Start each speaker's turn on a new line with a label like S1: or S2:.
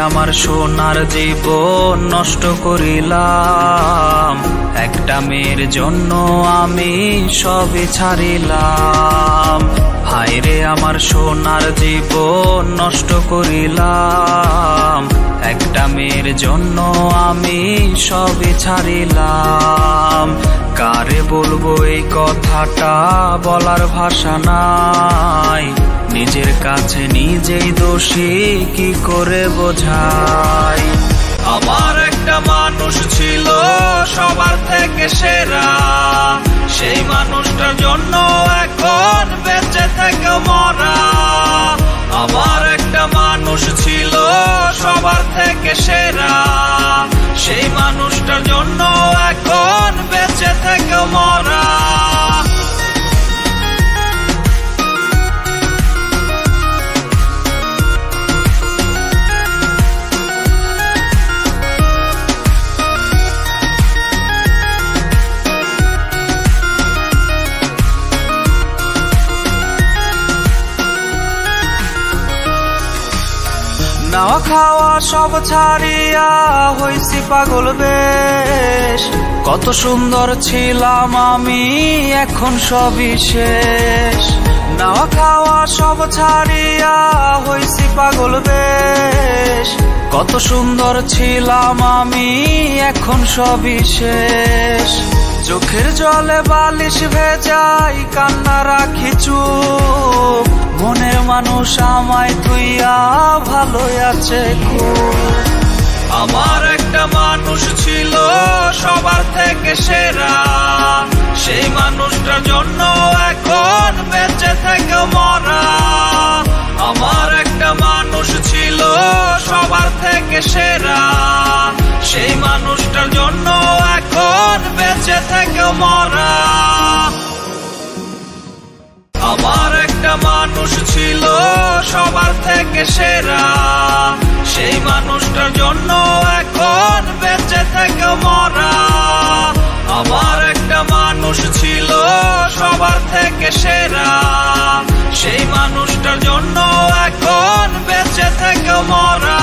S1: আমার সোনার জীবন নষ্ট করিলাম, একটা মেয়ের জন্য আমি সবই ছাড়িলাম। হায়রে আমার সোনার জীবন নষ্ট করিলাম, একটা মেয়ের জন্য আমি সবই ছাড়িলাম। কারে বলবো এই কথাটা, বলার ভাষা নাই, নিজের কাছে নিজেই দোষী কি করে বোঝাই। আমার একটা মানুষ ছিল সবার থেকে সেরা, সেই মানুষটার জন্য এখন বেঁচে থেকে মরা। আমার একটা মানুষ ছিল সবার থেকে সেরা, সেই মানুষটার জন্য এখন বেঁচে থেকে মরা। নাওয়া খাওয়া সব ছাড়িয়া হইছি পাগল বেশ, কত সুন্দর ছিলাম আমি এখন সবই শেষ। নাওয়া খাওয়া সব ছাড়িয়া হইছি পাগল বেশ, কত সুন্দর ছিলাম আমি এখন সবই শেষ। চোখের জলে বালিশ ভেজাই কান্না রাখি চুপ, মনের মানুষ আমায় তুইয়া ভালো আছে খুব। আমার একটা মানুষ ছিল সবার থেকে সেরা, সেই মানুষটার জন্য এখন বেঁচে থেকে মরা। আমার একটা মানুষ ছিল সবার থেকে সেরা, সেই মানুষটার জন্য এখন বেঁচে থেকে মরা। আমার একটা মানুষ ছিল সবার থেকে সেরা, সেই মানুষটার জন্য এখন বেঁচে থেকে মরা। আমার একটা মানুষ ছিল সবার থেকে সেরা, সেই মানুষটার জন্য এখন বেঁচে থেকে মরা।